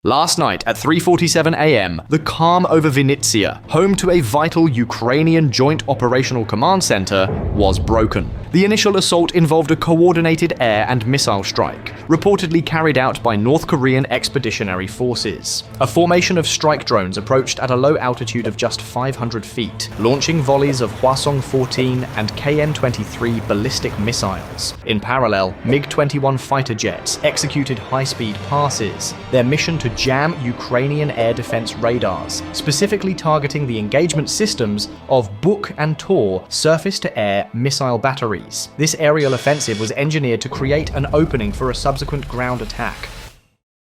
Last night at 3:47 a.m., the calm over Vinnytsia, home to a vital Ukrainian Joint Operational Command Center, was broken. The initial assault involved a coordinated air and missile strike, reportedly carried out by North Korean Expeditionary Forces. A formation of strike drones approached at a low altitude of just 500 feet, launching volleys of Hwasong-14 and KN-23 ballistic missiles. In parallel, MiG-21 fighter jets executed high-speed passes, their mission to jam Ukrainian air defense radars, specifically targeting the engagement systems of Buk and Tor surface-to-air missile batteries. This aerial offensive was engineered to create an opening for a subsequent ground attack.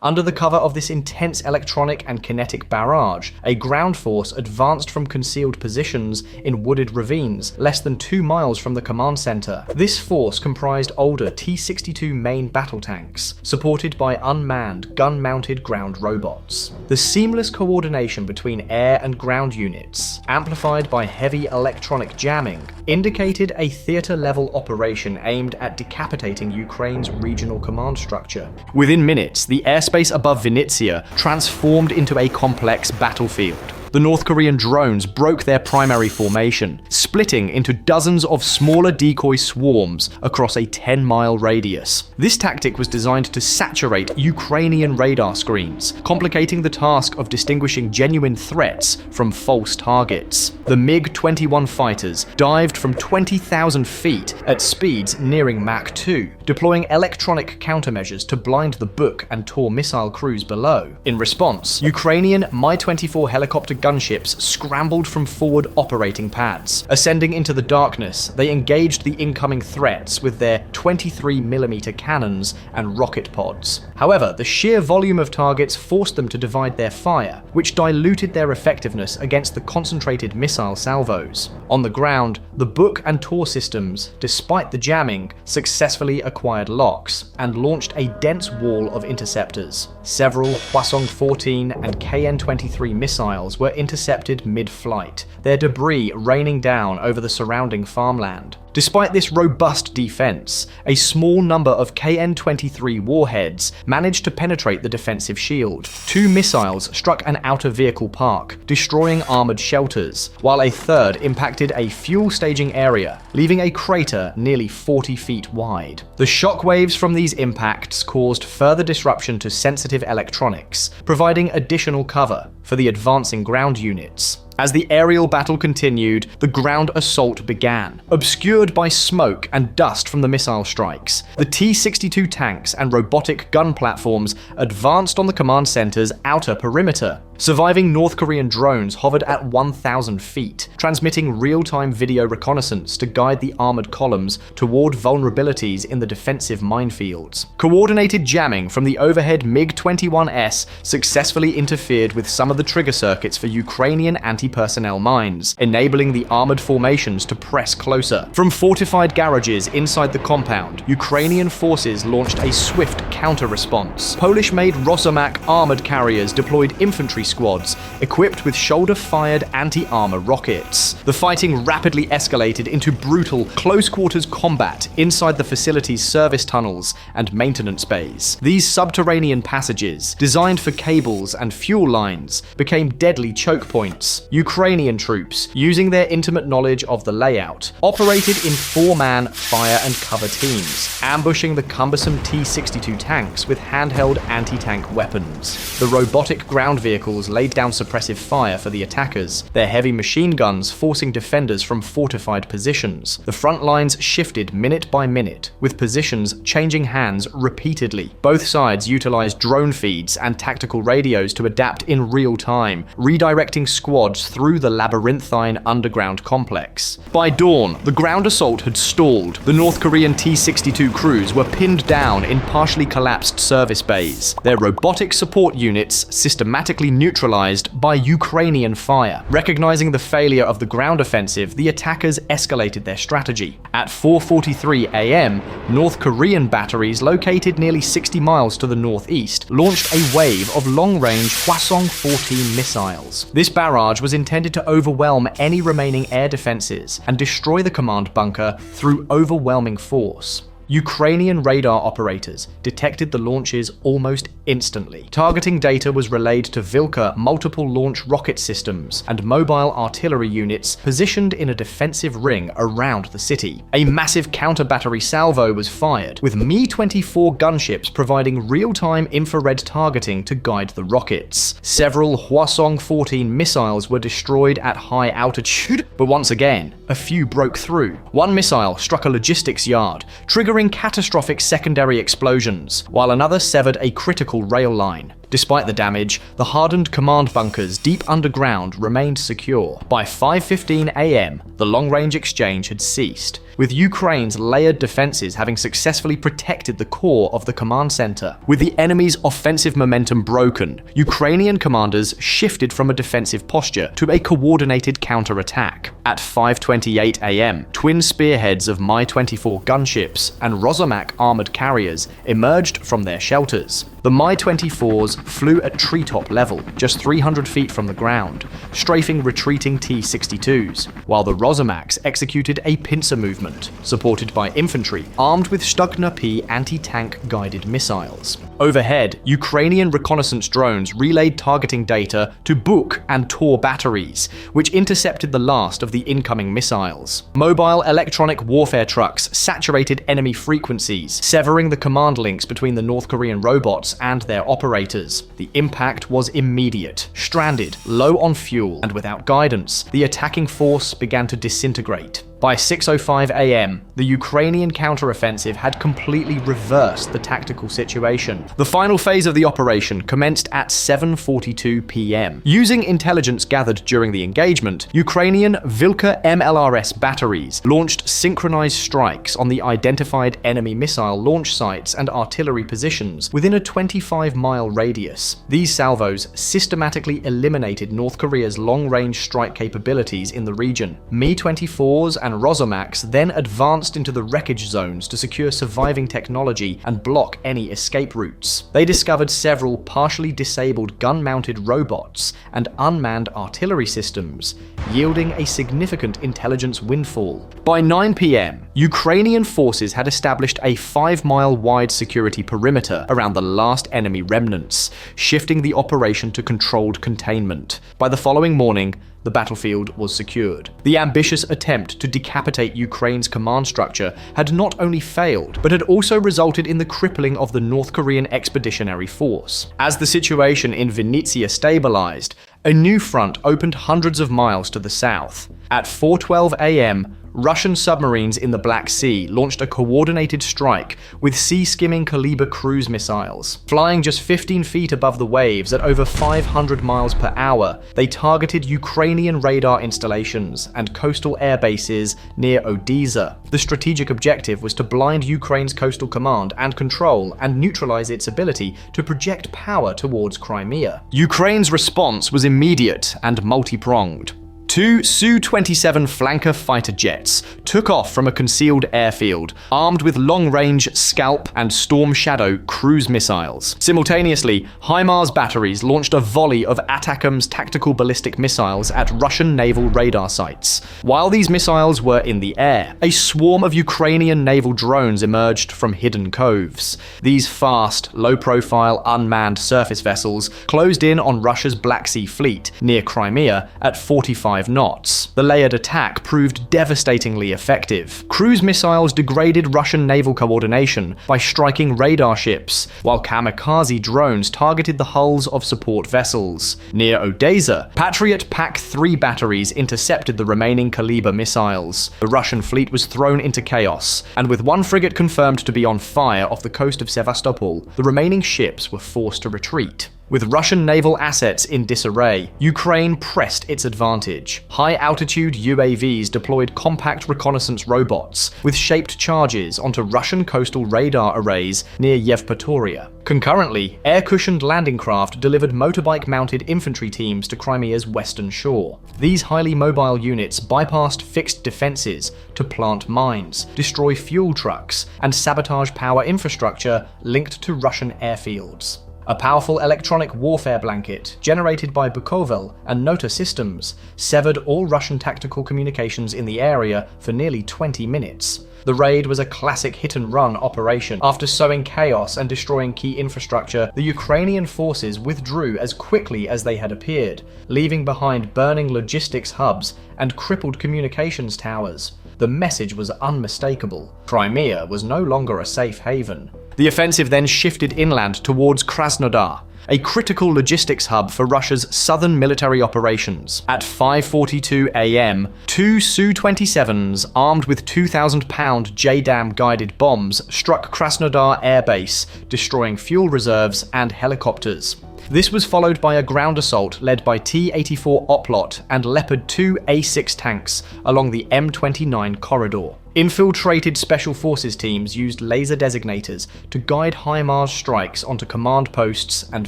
Under the cover of this intense electronic and kinetic barrage, a ground force advanced from concealed positions in wooded ravines less than 2 miles from the command center. This force comprised older T-62 main battle tanks, supported by unmanned, gun-mounted ground robots. The seamless coordination between air and ground units, amplified by heavy electronic jamming, indicated a theater-level operation aimed at decapitating Ukraine's regional command structure. Within minutes, the airspace above Vinnytsia transformed into a complex battlefield. The North Korean drones broke their primary formation, splitting into dozens of smaller decoy swarms across a 10-mile radius. This tactic was designed to saturate Ukrainian radar screens, complicating the task of distinguishing genuine threats from false targets. The MiG-21 fighters dived from 20,000 feet at speeds nearing Mach 2, deploying electronic countermeasures to blind the Buk and Tor missile crews below. In response, Ukrainian Mi-24 helicopter gunships scrambled from forward operating pads. Ascending into the darkness, they engaged the incoming threats with their 23mm cannons and rocket pods. However, the sheer volume of targets forced them to divide their fire, which diluted their effectiveness against the concentrated missile salvos. On the ground, the Buk and Tor systems, despite the jamming, successfully acquired locks and launched a dense wall of interceptors. Several Hwasong-14 and KN-23 missiles were intercepted mid-flight, their debris raining down over the surrounding farmland. Despite this robust defense, a small number of KN-23 warheads managed to penetrate the defensive shield. 2 missiles struck an outer vehicle park, destroying armored shelters, while a third impacted a fuel staging area, leaving a crater nearly 40 feet wide. The shockwaves from these impacts caused further disruption to sensitive electronics, providing additional cover for the advancing ground units. As the aerial battle continued, the ground assault began. Obscured by smoke and dust from the missile strikes, the T-62 tanks and robotic gun platforms advanced on the command center's outer perimeter. Surviving North Korean drones hovered at 1,000 feet, transmitting real-time video reconnaissance to guide the armored columns toward vulnerabilities in the defensive minefields. Coordinated jamming from the overhead MiG-21S successfully interfered with some of the trigger circuits for Ukrainian anti-personnel mines, enabling the armored formations to press closer. From fortified garages inside the compound, Ukrainian forces launched a swift counter-response. Polish-made Rosomak armored carriers deployed infantry squads equipped with shoulder-fired anti-armor rockets. The fighting rapidly escalated into brutal, close-quarters combat inside the facility's service tunnels and maintenance bays. These subterranean passages, designed for cables and fuel lines, became deadly choke points. Ukrainian troops, using their intimate knowledge of the layout, operated in 4-man fire and cover teams, ambushing the cumbersome T-62 tanks with handheld anti-tank weapons. The robotic ground vehicles laid down suppressive fire for the attackers, their heavy machine guns forcing defenders from fortified positions. The front lines shifted minute by minute, with positions changing hands repeatedly. Both sides utilized drone feeds and tactical radios to adapt in real time, redirecting squads through the labyrinthine underground complex. By dawn, the ground assault had stalled. The North Korean T-62 crews were pinned down in partially collapsed service bays, their robotic support units systematically neutralized by Ukrainian fire. Recognizing the failure of the ground offensive, the attackers escalated their strategy. At 4:43 a.m., North Korean batteries located nearly 60 miles to the northeast launched a wave of long-range Hwasong-14 missiles. This barrage was intended to overwhelm any remaining air defenses and destroy the command bunker through overwhelming force. Ukrainian radar operators detected the launches almost instantly. Targeting data was relayed to Vilka multiple launch rocket systems and mobile artillery units positioned in a defensive ring around the city. A massive counter-battery salvo was fired, with Mi-24 gunships providing real-time infrared targeting to guide the rockets. Several Hwasong-14 missiles were destroyed at high altitude, but once again, a few broke through. One missile struck a logistics yard, triggering catastrophic secondary explosions, while another severed a critical rail line. Despite the damage, the hardened command bunkers deep underground remained secure. By 5:15 a.m., the long-range exchange had ceased, with Ukraine's layered defenses having successfully protected the core of the command center. With the enemy's offensive momentum broken, Ukrainian commanders shifted from a defensive posture to a coordinated counterattack. At 5:28 a.m., twin spearheads of Mi-24 gunships and Rosomak armored carriers emerged from their shelters. The Mi-24s flew at treetop level, just 300 feet from the ground, strafing retreating T-62s, while the Rosomaks executed a pincer movement, supported by infantry armed with Stugna P anti-tank guided missiles. Overhead, Ukrainian reconnaissance drones relayed targeting data to Buk and Tor batteries, which intercepted the last of the incoming missiles. Mobile electronic warfare trucks saturated enemy frequencies, severing the command links between the North Korean robots and their operators. The impact was immediate. Stranded, low on fuel, and without guidance, the attacking force began to disintegrate. By 6:05 a.m., the Ukrainian counteroffensive had completely reversed the tactical situation. The final phase of the operation commenced at 7:42 p.m. Using intelligence gathered during the engagement, Ukrainian Vilka MLRS batteries launched synchronized strikes on the identified enemy missile launch sites and artillery positions within a 25-mile radius. These salvos systematically eliminated North Korea's long-range strike capabilities in the region. Mi-24s and Rosomaks then advanced into the wreckage zones to secure surviving technology and block any escape routes. They discovered several partially disabled gun-mounted robots and unmanned artillery systems, yielding a significant intelligence windfall. By 9 p.m., Ukrainian forces had established a 5-mile wide security perimeter around the last enemy remnants, shifting the operation to controlled containment. By the following morning, the battlefield was secured. The ambitious attempt to decapitate Ukraine's command structure had not only failed, but had also resulted in the crippling of the North Korean Expeditionary Force. As the situation in Vinnytsia stabilized, a new front opened hundreds of miles to the south. At 4:12 a.m., Russian submarines in the Black Sea launched a coordinated strike with sea-skimming Kalibr cruise missiles. Flying just 15 feet above the waves at over 500 miles per hour, they targeted Ukrainian radar installations and coastal air bases near Odessa. The strategic objective was to blind Ukraine's coastal command and control and neutralize its ability to project power towards Crimea. Ukraine's response was immediate and multi-pronged. Two Su-27 flanker fighter jets took off from a concealed airfield, armed with long-range Scalp and Storm Shadow cruise missiles. Simultaneously, HIMARS batteries launched a volley of ATACMS tactical ballistic missiles at Russian naval radar sites. While these missiles were in the air, a swarm of Ukrainian naval drones emerged from hidden coves. These fast, low-profile, unmanned surface vessels closed in on Russia's Black Sea fleet near Crimea at 45 knots. The layered attack proved devastatingly effective. Cruise missiles degraded Russian naval coordination by striking radar ships, while kamikaze drones targeted the hulls of support vessels. Near Odessa, Patriot PAC-3 batteries intercepted the remaining Kalibr missiles. The Russian fleet was thrown into chaos, and with one frigate confirmed to be on fire off the coast of Sevastopol, the remaining ships were forced to retreat. With Russian naval assets in disarray, Ukraine pressed its advantage. High-altitude UAVs deployed compact reconnaissance robots with shaped charges onto Russian coastal radar arrays near Yevpatoria. Concurrently, air-cushioned landing craft delivered motorbike-mounted infantry teams to Crimea's western shore. These highly mobile units bypassed fixed defenses to plant mines, destroy fuel trucks, and sabotage power infrastructure linked to Russian airfields. A powerful electronic warfare blanket, generated by Bukovel and Nota systems, severed all Russian tactical communications in the area for nearly 20 minutes. The raid was a classic hit-and-run operation. After sowing chaos and destroying key infrastructure, the Ukrainian forces withdrew as quickly as they had appeared, leaving behind burning logistics hubs and crippled communications towers. The message was unmistakable. Crimea was no longer a safe haven. The offensive then shifted inland towards Krasnodar, a critical logistics hub for Russia's southern military operations. At 5:42 a.m., two Su-27s armed with 2,000-pound JDAM guided bombs struck Krasnodar Air Base, destroying fuel reserves and helicopters. This was followed by a ground assault led by T-84 Oplot and Leopard 2 A6 tanks along the M29 corridor. Infiltrated Special Forces teams used laser designators to guide HIMARS strikes onto command posts and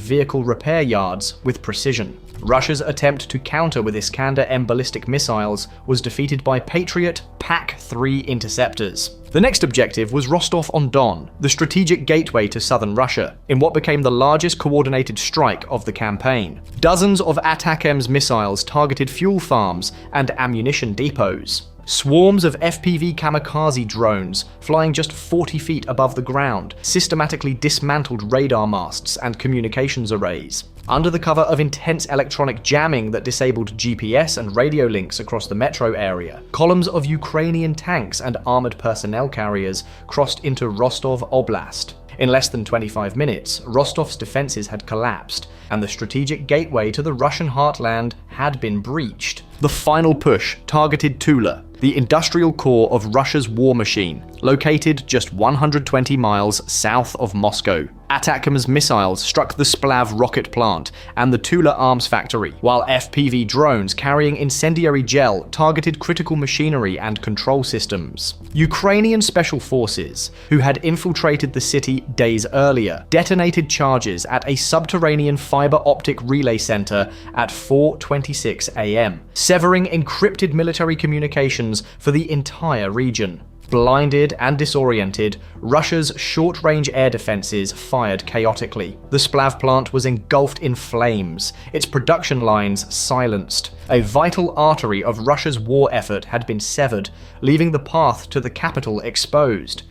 vehicle repair yards with precision. Russia's attempt to counter with Iskander-M ballistic missiles was defeated by Patriot PAC-3 interceptors. The next objective was Rostov-on-Don, the strategic gateway to southern Russia, in what became the largest coordinated strike of the campaign. Dozens of ATACMS missiles targeted fuel farms and ammunition depots. Swarms of FPV kamikaze drones, flying just 40 feet above the ground, systematically dismantled radar masts and communications arrays. Under the cover of intense electronic jamming that disabled GPS and radio links across the metro area, columns of Ukrainian tanks and armored personnel carriers crossed into Rostov Oblast. In less than 25 minutes, Rostov's defenses had collapsed, and the strategic gateway to the Russian heartland had been breached. The final push targeted Tula, the industrial core of Russia's war machine, located just 120 miles south of Moscow. ATACMS missiles struck the Splav rocket plant and the Tula arms factory, while FPV drones carrying incendiary gel targeted critical machinery and control systems. Ukrainian special forces, who had infiltrated the city days earlier, detonated charges at a subterranean fiber optic relay center at 4:26 a.m., severing encrypted military communications for the entire region. Blinded and disoriented, Russia's short-range air defenses fired chaotically. The Splav plant was engulfed in flames, its production lines silenced. A vital artery of Russia's war effort had been severed, leaving the path to the capital exposed.